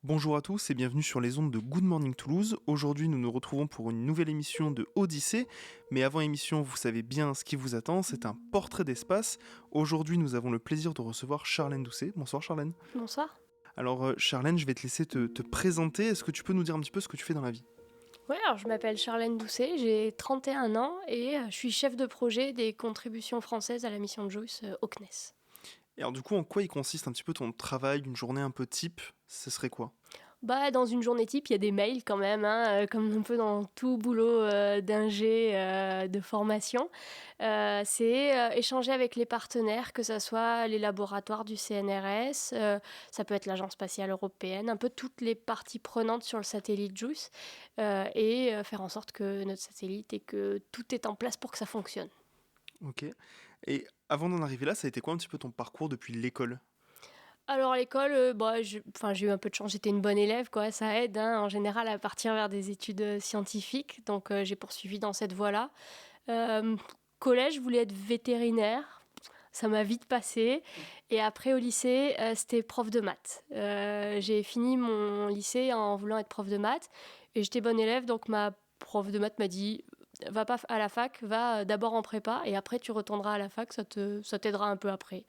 Bonjour à tous et bienvenue sur les ondes de Good Morning Toulouse. Aujourd'hui, nous nous retrouvons pour une nouvelle émission de Odyssée. Mais avant émission, vous savez bien ce qui vous attend, c'est un portrait d'espace. Aujourd'hui, nous avons le plaisir de recevoir Charlène Doucet. Bonsoir Charlène. Bonsoir. Alors Charlène, je vais te laisser te présenter. Est-ce que tu peux nous dire un petit peu ce que tu fais dans la vie ? Ouais, alors je m'appelle Charlène Doucet, j'ai 31 ans et je suis chef de projet des contributions françaises à la mission de JUICE au CNES. Et alors du coup, en quoi il consiste un petit peu ton travail, une journée un peu type ? Ce serait quoi ? Dans une journée type, il y a des mails quand même, comme un peu dans tout boulot d'ingé, de formation. C'est échanger avec les partenaires, que ce soit les laboratoires du CNRS, ça peut être l'Agence spatiale européenne, un peu toutes les parties prenantes sur le satellite JUICE, et faire en sorte que notre satellite et que tout est en place pour que ça fonctionne. Ok. Et avant d'en arriver là, ça a été quoi un petit peu ton parcours depuis l'école ? Alors à l'école, j'ai eu un peu de chance, j'étais une bonne élève, quoi, ça aide en général à partir vers des études scientifiques, donc j'ai poursuivi dans cette voie-là. Euh, Collège, je voulais être vétérinaire, ça m'a vite passé. Et après au lycée, c'était prof de maths. J'ai fini mon lycée en voulant être prof de maths, et j'étais bonne élève, donc ma prof de maths m'a dit va pas à la fac, va d'abord en prépa et après tu retourneras à la fac, ça t'aidera un peu après.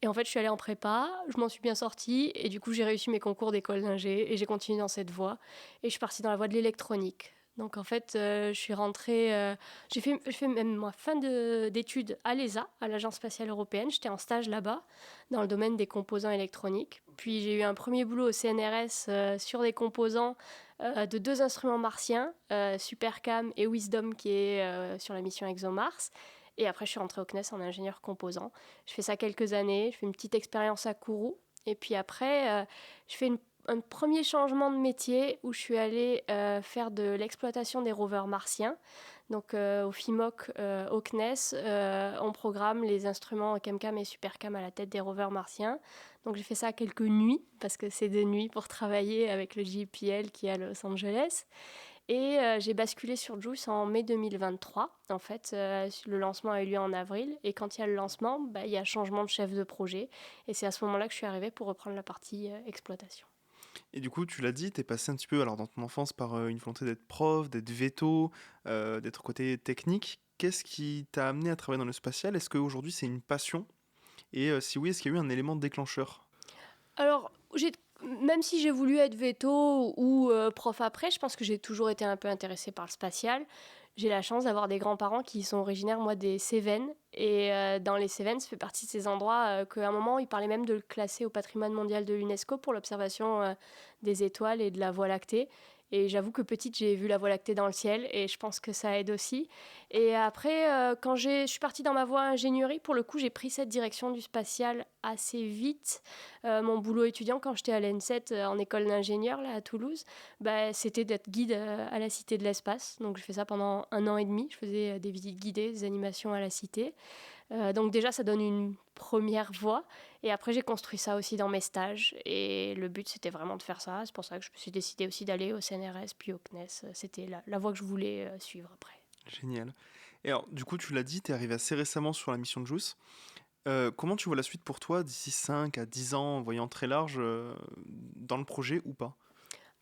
Et en fait, je suis allée en prépa, je m'en suis bien sortie et du coup, j'ai réussi mes concours d'école d'ingé et j'ai continué dans cette voie. Et je suis partie dans la voie de l'électronique. Donc en fait, je suis rentrée, j'ai fait même moi d'études à l'ESA, à l'Agence spatiale européenne. J'étais en stage là-bas dans le domaine des composants électroniques. Puis j'ai eu un premier boulot au CNRS sur des composants de deux instruments martiens, Supercam et Wisdom qui est sur la mission ExoMars. Et après, je suis rentrée au CNES en ingénieur composant. Je fais ça quelques années, je fais une petite expérience à Kourou. Et puis après, je fais un premier changement de métier où je suis allée faire de l'exploitation des rovers martiens. Donc au FIMOC, au CNES, on programme les instruments ChemCam et SuperCam à la tête des rovers martiens. Donc j'ai fait ça quelques nuits, parce que c'est de nuit pour travailler avec le JPL qui est à Los Angeles. Et j'ai basculé sur JUICE en mai 2023. En fait, le lancement a eu lieu en avril. Et quand il y a le lancement, il y a changement de chef de projet. Et c'est à ce moment-là que je suis arrivée pour reprendre la partie exploitation. Et du coup, tu l'as dit, t'es passé un petit peu alors, dans ton enfance par une volonté d'être prof, d'être veto, d'être côté technique. Qu'est-ce qui t'a amené à travailler dans le spatial ? Est-ce qu'aujourd'hui c'est une passion ? Et si oui, est-ce qu'il y a eu un élément déclencheur ? Alors, même si j'ai voulu être veto ou prof après, je pense que j'ai toujours été un peu intéressée par le spatial. J'ai la chance d'avoir des grands-parents qui sont originaires, moi, des Cévennes. Et dans les Cévennes, ça fait partie de ces endroits qu'à un moment, ils parlaient même de le classer au patrimoine mondial de l'UNESCO pour l'observation des étoiles et de la Voie lactée. Et j'avoue que petite, j'ai vu la Voie lactée dans le ciel et je pense que ça aide aussi. Et après, quand je suis partie dans ma voie ingénierie, pour le coup, j'ai pris cette direction du spatial assez vite. Mon boulot étudiant, quand j'étais à l'ENSET, en école d'ingénieur, là, à Toulouse, c'était d'être guide à la Cité de l'Espace. Donc, j'ai fait ça pendant 1 an et demi. Je faisais des visites guidées, des animations à la Cité. Donc déjà, ça donne une première voie. Et après, j'ai construit ça aussi dans mes stages. Et le but, c'était vraiment de faire ça. C'est pour ça que je me suis décidée aussi d'aller au CNRS, puis au CNES. C'était la voie que je voulais suivre après. Génial. Et alors, du coup, tu l'as dit, t'es arrivé assez récemment sur la mission de JUICE. Comment tu vois la suite pour toi d'ici 5 à 10 ans, en voyant très large, dans le projet ou pas ?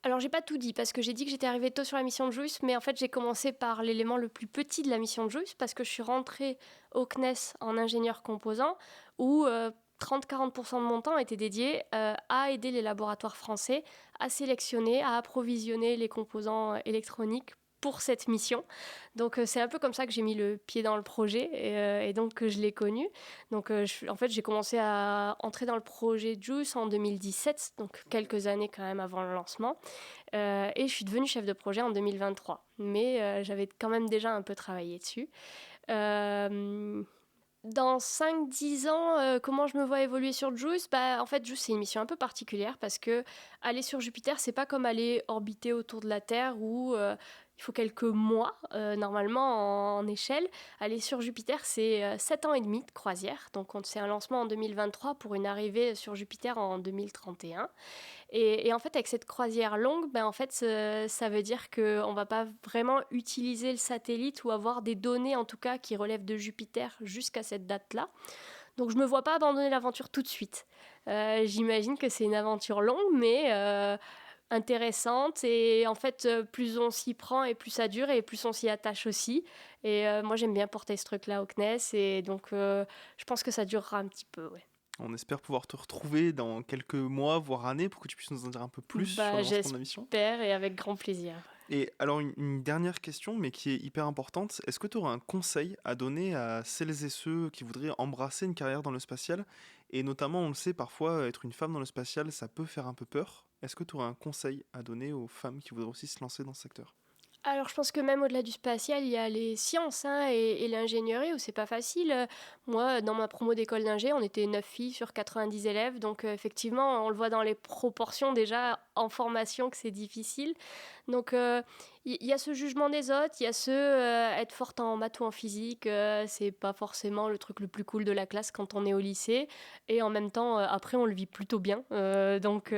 Alors, j'ai pas tout dit parce que j'ai dit que j'étais arrivée tôt sur la mission de JUICE, mais en fait, j'ai commencé par l'élément le plus petit de la mission de JUICE parce que je suis rentrée au CNES en ingénieur composant où 30-40% de mon temps était dédié à aider les laboratoires français à sélectionner, à approvisionner les composants électroniques pour cette mission. Donc c'est un peu comme ça que j'ai mis le pied dans le projet et donc que je l'ai connu. Donc en fait j'ai commencé à entrer dans le projet JUICE en 2017, donc quelques années quand même avant le lancement. Et je suis devenue chef de projet en 2023. Mais j'avais quand même déjà un peu travaillé dessus. Dans 5-10 ans, comment je me vois évoluer sur JUICE ? En fait, JUICE, c'est une mission un peu particulière parce que aller sur Jupiter, c'est pas comme aller orbiter autour de la Terre où il faut quelques mois, normalement, en échelle. Aller sur Jupiter, c'est 7 ans et demi de croisière. Donc, c'est un lancement en 2023 pour une arrivée sur Jupiter en 2031. Et en fait, avec cette croisière longue, en fait, ça veut dire qu'on ne va pas vraiment utiliser le satellite ou avoir des données, en tout cas, qui relèvent de Jupiter jusqu'à cette date-là. Donc, je ne me vois pas abandonner l'aventure tout de suite. J'imagine que c'est une aventure longue, mais intéressante. Et en fait, plus on s'y prend et plus ça dure et plus on s'y attache aussi. Et moi, j'aime bien porter ce truc-là au CNES. Et donc, je pense que ça durera un petit peu, ouais. On espère pouvoir te retrouver dans quelques mois, voire années, pour que tu puisses nous en dire un peu plus sur Bah, le lancement de la mission. j'espère et avec grand plaisir. Et alors, une dernière question, mais qui est hyper importante. Est-ce que tu aurais un conseil à donner à celles et ceux qui voudraient embrasser une carrière dans le spatial? Et notamment, on le sait, parfois, être une femme dans le spatial, ça peut faire un peu peur. Est-ce que tu aurais un conseil à donner aux femmes qui voudraient aussi se lancer dans ce secteur? Alors, je pense que même au-delà du spatial, il y a les sciences hein, et l'ingénierie où c'est pas facile. Moi, dans ma promo d'école d'ingé, on était 9 filles sur 90 élèves. Donc, effectivement, on le voit dans les proportions déjà en formation que c'est difficile. Donc, il y a ce jugement des autres, il y a ce être forte en maths ou en physique, c'est pas forcément le truc le plus cool de la classe quand on est au lycée. Et en même temps, après, on le vit plutôt bien. Donc,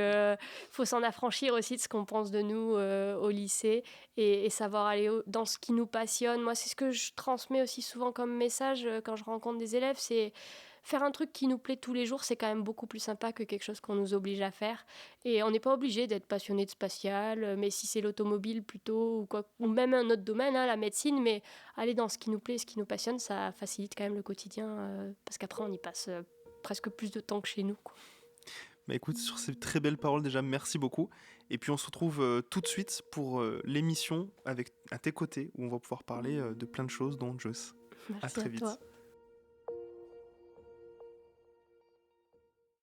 faut s'en affranchir aussi de ce qu'on pense de nous au lycée et savoir aller dans ce qui nous passionne. Moi, c'est ce que je transmets aussi souvent comme message quand je rencontre des élèves, c'est faire un truc qui nous plaît tous les jours, c'est quand même beaucoup plus sympa que quelque chose qu'on nous oblige à faire. Et on n'est pas obligé d'être passionné de spatial, mais si c'est l'automobile plutôt, ou, quoi, ou même un autre domaine, hein, la médecine, mais aller dans ce qui nous plaît, ce qui nous passionne, ça facilite quand même le quotidien, parce qu'après on y passe presque plus de temps que chez nous, quoi. Bah écoute, sur ces très belles paroles, déjà, merci beaucoup. Et puis on se retrouve tout de suite pour l'émission avec à tes côtés, où on va pouvoir parler de plein de choses, dont Joss. À Merci très à vite. toi.